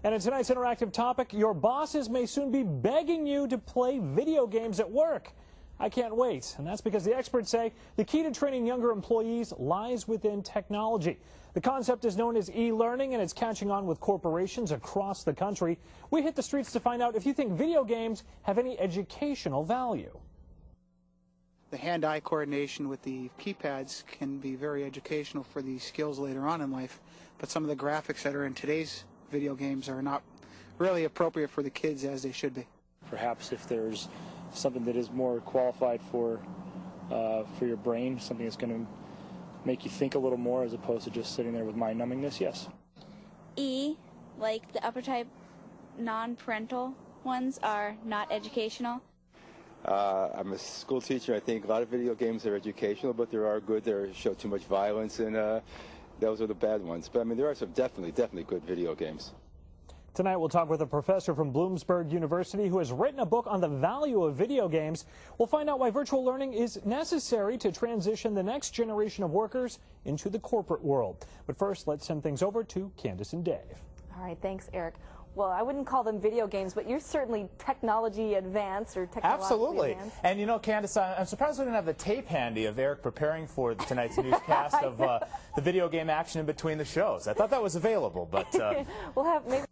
And in tonight's interactive topic, your bosses may soon be begging you to play video games at work. I can't wait. And that's because the experts say the key to training younger employees lies within technology. The concept is known as e-learning, and it's catching on with corporations across the country. We hit the streets to find out if you think video games have any educational value. The hand-eye coordination with the keypads can be very educational for these skills later on in life, but some of the graphics that are in today's video games are not really appropriate for the kids as they should be. Perhaps if there's something that is more qualified for your brain, something that's going to make you think a little more as opposed to just sitting there with mind numbingness, yes. E, like the upper type non-parental ones, are not educational. I'm a school teacher. I think a lot of video games are educational, but there are good that show too much violence, and those are the bad ones. But I mean, there are some definitely good video games. Tonight we'll talk with a professor from Bloomsburg University who has written a book on the value of video games. We'll find out why virtual learning is necessary to transition the next generation of workers into the corporate world. But first, let's send things over to Candace and Dave. All right, thanks, Eric. Well, I wouldn't call them video games, but you're certainly technology advanced or technologically Absolutely. advanced. And you know, Candace, I'm surprised we didn't have the tape handy of Eric preparing for tonight's newscast of the video game action in between the shows. I thought that was available, but we'll have maybe.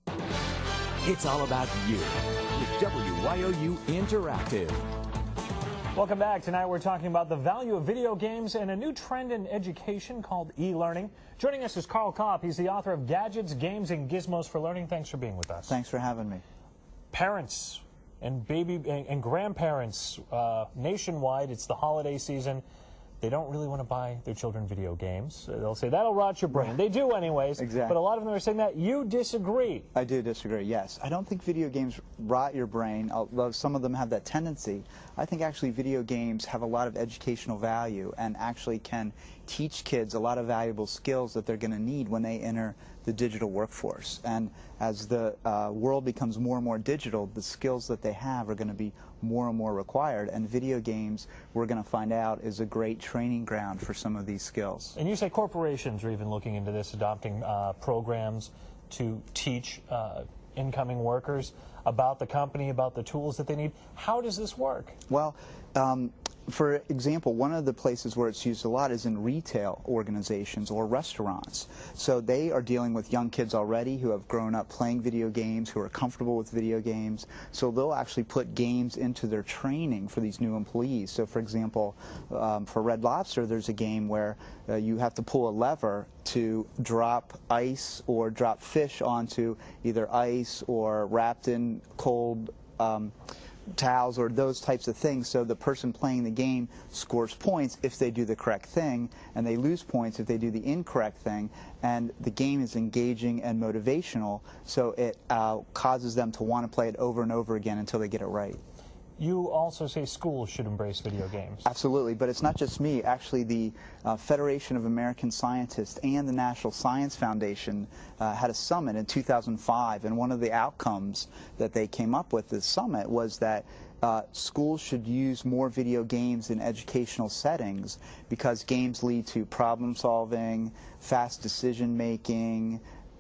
It's all about you with WYOU Interactive. Welcome back. Tonight we're talking about the value of video games and a new trend in education called e-learning. Joining us is Kapp. He's the author of Gadgets, Games, and Gizmos for Learning. Thanks for being with us. Thanks for having me. Parents and grandparents nationwide, it's the holiday season. They don't really want to buy their children video games. They'll say, that'll rot your brain. They do anyways. Exactly. But a lot of them are saying that. You disagree. I do disagree, yes. I don't think video games rot your brain, although some of them have that tendency. I think actually video games have a lot of educational value and actually can teach kids a lot of valuable skills that they're going to need when they enter the digital workforce. And as the world becomes more and more digital, the skills that they have are going to be more and more required. And video games, we're going to find out, is a great training ground for some of these skills. And you say corporations are even looking into this, adopting programs to teach incoming workers about the company, about the tools that they need. How does this work? Well, for example, one of the places where it's used a lot is in retail organizations or restaurants. So they are dealing with young kids already who have grown up playing video games, who are comfortable with video games. So they'll actually put games into their training for these new employees. So for example, for Red Lobster, there's a game where you have to pull a lever to drop ice or drop fish onto either ice or wrapped in cold towels or those types of things, so the person playing the game scores points if they do the correct thing, and they lose points if they do the incorrect thing. And the game is engaging and motivational, so it causes them to want to play it over and over again until they get it right. You also say schools should embrace video games. Absolutely, but it's not just me. Actually, the Federation of American Scientists and the National Science Foundation had a summit in 2005, and one of the outcomes that they came up with this summit was that schools should use more video games in educational settings because games lead to problem solving, fast decision making,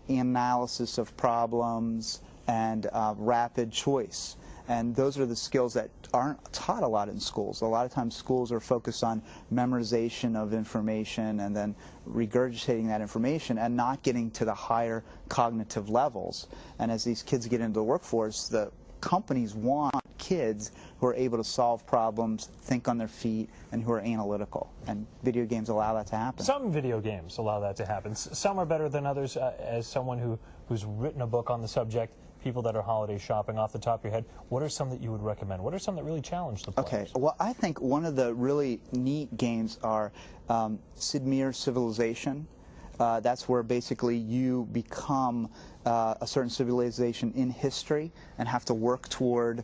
analysis of problems, and rapid choice. And those are the skills that aren't taught a lot in schools. A lot of times schools are focused on memorization of information and then regurgitating that information and not getting to the higher cognitive levels. And as these kids get into the workforce, the companies want kids who are able to solve problems, think on their feet, and who are analytical. And video games allow that to happen. Some video games allow that to happen. Some are better than others. As someone who's written a book on the subject, people that are holiday shopping, off the top of your head, what are some that you would recommend? What are some that really challenge the players? Okay, well, I think one of the really neat games are Sid Meier's Civilization. That's where basically you become a certain civilization in history and have to work toward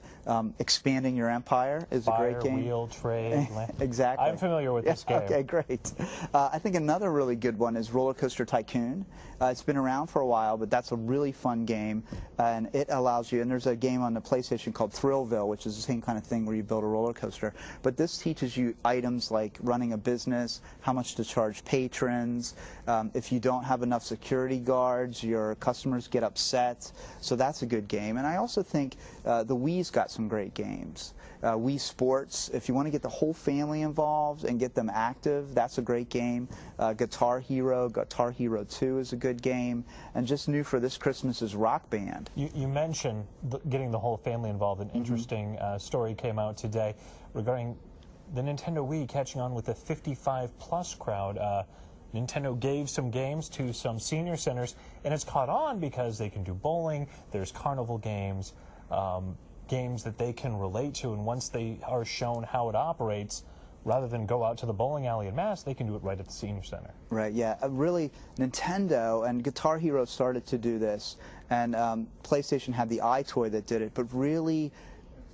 expanding your empire. Is a great game. Wheel, trade. Exactly. I'm familiar with this game. Okay, great. I think another really good one is Roller Coaster Tycoon. It's been around for a while, but that's a really fun game, and it allows you, and there's a game on the PlayStation called Thrillville, which is the same kind of thing where you build a roller coaster, but this teaches you items like running a business, how much to charge patrons, if you don't have enough security guards, your customers gamers get upset, so that's a good game. And I also think the Wii's got some great games. Wii Sports, if you want to get the whole family involved and get them active, that's a great game. Guitar Hero 2 is a good game. And just new for this Christmas is Rock Band. You mentioned getting the whole family involved. An interesting story came out today regarding the Nintendo Wii catching on with the 55-plus crowd. Nintendo gave some games to some senior centers, and it's caught on because they can do bowling, there's carnival games, games that they can relate to, and once they are shown how it operates, rather than go out to the bowling alley in Mass, they can do it right at the senior center. Right, yeah. Really, Nintendo and Guitar Hero started to do this, and PlayStation had the iToy that did it, but really,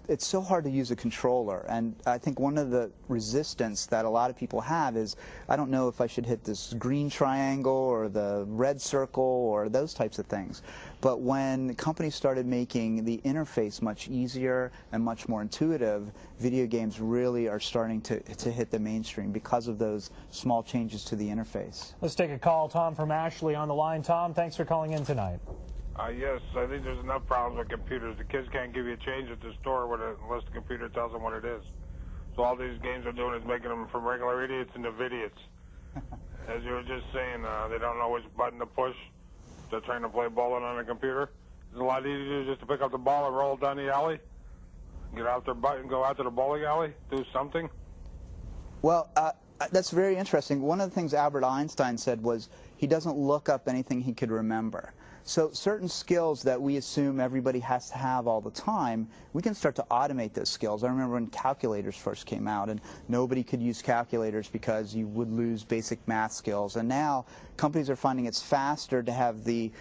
it's so hard to use a controller, and I think one of the resistance that a lot of people have is, I don't know if I should hit this green triangle or the red circle or those types of things. But when companies started making the interface much easier and much more intuitive, video games really are starting to hit the mainstream because of those small changes to the interface. Let's take a call. Tom from Ashley on the line. Tom, thanks for calling in tonight. Yes, I think there's enough problems with computers. The kids can't give you change at the store unless the computer tells them what it is. So all these games are doing is making them from regular idiots into vidiots. As you were just saying, they don't know which button to push. They're trying to play bowling on a computer. It's a lot easier just to pick up the ball and roll down the alley, get out their butt and go out to the bowling alley, do something. Well, that's very interesting. One of the things Albert Einstein said was he doesn't look up anything he could remember. So certain skills that we assume everybody has to have all the time, we can start to automate those skills. I remember when calculators first came out and nobody could use calculators because you would lose basic math skills. And now companies are finding it's faster to have the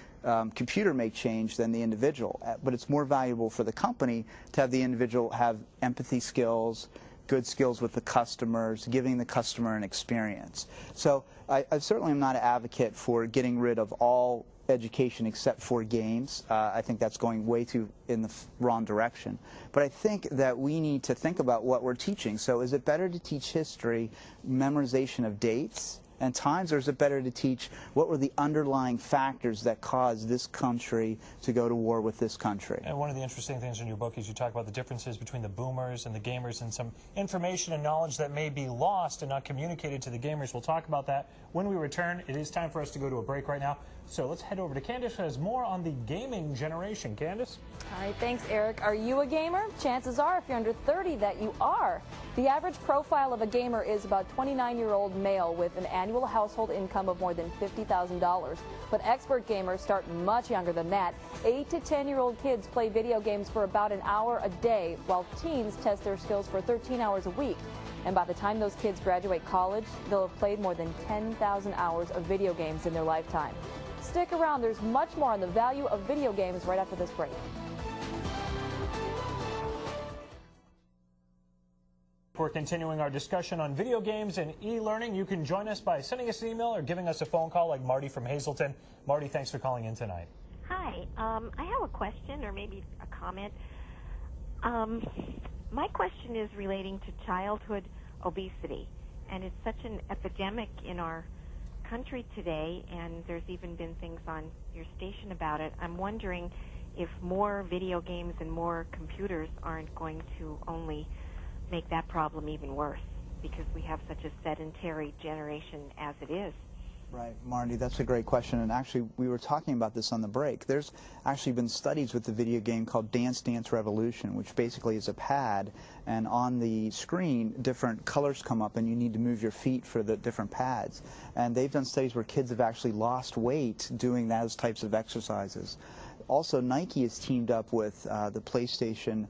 computer make change than the individual. But it's more valuable for the company to have the individual have empathy skills, good skills with the customers, giving the customer an experience. So I certainly am not an advocate for getting rid of all education except for games. I think that's going way too in the wrong direction. But I think that we need to think about what we're teaching. So is it better to teach history, memorization of dates and times, or is it better to teach what were the underlying factors that caused this country to go to war with this country? And one of the interesting things in your book is you talk about the differences between the boomers and the gamers and some information and knowledge that may be lost and not communicated to the gamers. We'll talk about that when we return. It is time for us to go to a break right now. So let's head over to Candace, who has more on the gaming generation. Candace? All right, thanks, Eric. Are you a gamer? Chances are, if you're under 30, that you are. The average profile of a gamer is about 29-year-old male with an annual household income of more than $50,000. But expert gamers start much younger than that. 8 to 10-year-old kids play video games for about an hour a day, while teens test their skills for 13 hours a week. And by the time those kids graduate college, they'll have played more than 10,000 hours of video games in their lifetime. Stick around, there's much more on the value of video games right after this break. We're continuing our discussion on video games and e-learning. You can join us by sending us an email or giving us a phone call, like Marty from Hazleton. Marty, thanks for calling in tonight. Hi. I have a question or maybe a comment. My question is relating to childhood obesity, and it's such an epidemic in our country today, and there's even been things on your station about it. I'm wondering if more video games and more computers aren't going to only make that problem even worse, because we have such a sedentary generation as it is. Right, Marty, that's a great question, and actually we were talking about this on the break. There's actually been studies with the video game called Dance Dance Revolution, which basically is a pad, and on the screen different colors come up and you need to move your feet for the different pads. And they've done studies where kids have actually lost weight doing those types of exercises. Also, Nike has teamed up with the PlayStation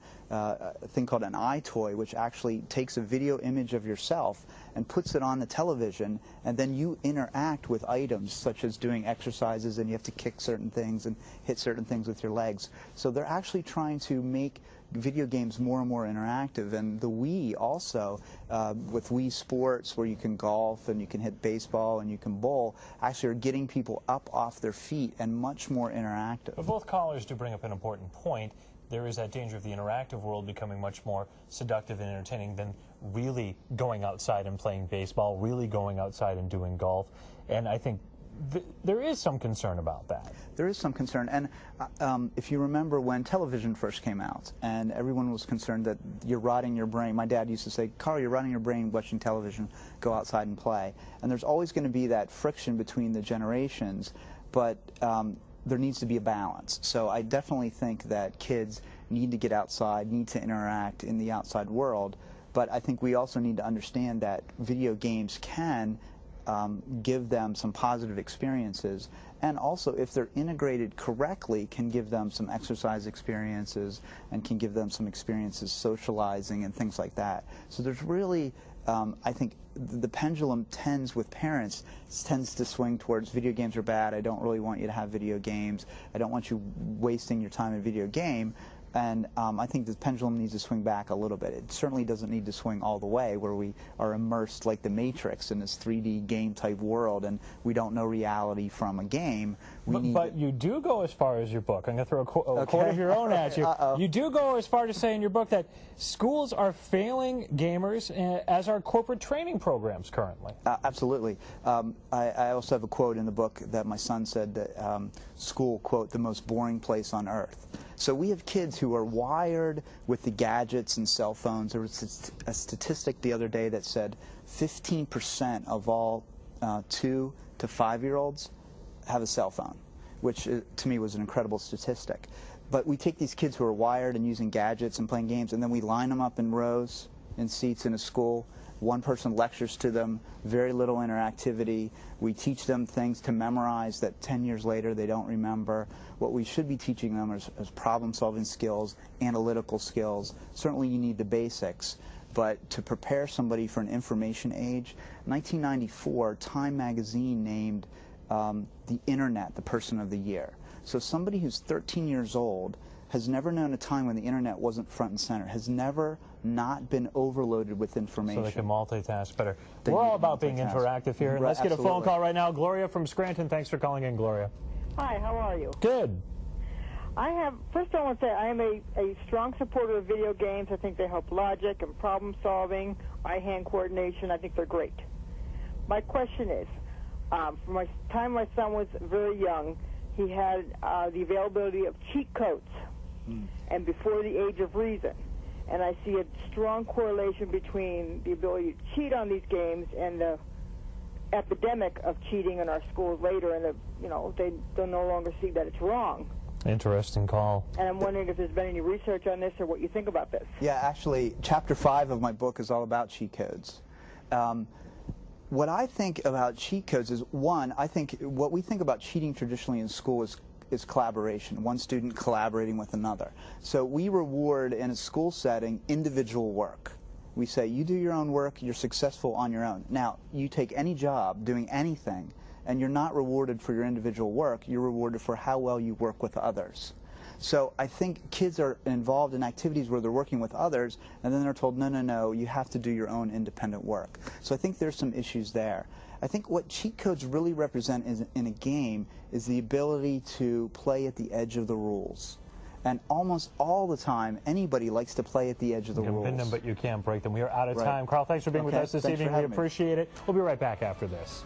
thing called an iToy, which actually takes a video image of yourself and puts it on the television, and then you interact with items such as doing exercises, and you have to kick certain things and hit certain things with your legs. So they're actually trying to make video games more and more interactive. And the Wii also, with Wii Sports, where you can golf and you can hit baseball and you can bowl, actually are getting people up off their feet and much more interactive. But both callers do bring up an important point. There is that danger of the interactive world becoming much more seductive and entertaining than really going outside and playing baseball, really going outside and doing golf. And I think there is some concern about that. There is some concern, and if you remember when television first came out, and everyone was concerned that you're rotting your brain. My dad used to say, "Carl, you're rotting your brain watching television. Go outside and play." And there's always going to be that friction between the generations, but there needs to be a balance. So I definitely think that kids need to get outside, need to interact in the outside world, but I think we also need to understand that video games can give them some positive experiences, and also if they're integrated correctly can give them some exercise experiences and can give them some experiences socializing and things like that. So there's really I think the pendulum tends with parents tends to swing towards video games are bad, I don't really want you to have video games, I don't want you wasting your time in a video game. And I think the pendulum needs to swing back a little bit. It certainly doesn't need to swing all the way where we are immersed like the Matrix in this 3D game type world and we don't know reality from a game. But you do go as far as your book. I'm going to throw a quote of your own at you. You do go as far to say in your book that schools are failing gamers as are corporate training programs currently. Absolutely. I also have a quote in the book that my son said that school, quote, the most boring place on earth. So we have kids who are wired with the gadgets and cell phones. There was a statistic the other day that said 15% of all 2 to 5-year-olds have a cell phone, which to me was an incredible statistic. But we take these kids who are wired and using gadgets and playing games, and then we line them up in rows in seats in a school. One person lectures to them, very little interactivity. We teach them things to memorize that 10 years later they don't remember. What we should be teaching them is problem-solving skills, analytical skills. Certainly you need the basics, but to prepare somebody for an information age, 1994, Time magazine named the Internet the Person of the Year. So somebody who's 13 years old has never known a time when the Internet wasn't front and center, has never not been overloaded with information. So they can multitask better. We're all about being interactive here. And let's get a phone call right now. Gloria from Scranton. Thanks for calling in, Gloria. Hi, how are you? Good. First I want to say I am a strong supporter of video games. I think they help logic and problem solving, eye-hand coordination. I think they're great. My question is, from my time my son was very young, he had the availability of cheat codes, and before the age of reason. And I see a strong correlation between the ability to cheat on these games and the epidemic of cheating in our schools later, and they no longer see that it's wrong. Interesting call. And I'm wondering if there's been any research on this or what you think about this. Yeah, actually, Chapter 5 of my book is all about cheat codes. What I think about cheat codes is, one, I think what we think about cheating traditionally in school is collaboration, one student collaborating with another. So we reward in a school setting individual work. We say, you do your own work, you're successful on your own. Now, you take any job doing anything, and you're not rewarded for your individual work, you're rewarded for how well you work with others. So I think kids are involved in activities where they're working with others, and then they're told, no, no, no, you have to do your own independent work. So I think there's some issues there. I think what cheat codes really represent in a game is the ability to play at the edge of the rules. And almost all the time, anybody likes to play at the edge of the rules. You can bend them, but you can't break them. We are out of time. Carl, thanks for being with us this evening. We appreciate it. We'll be right back after this.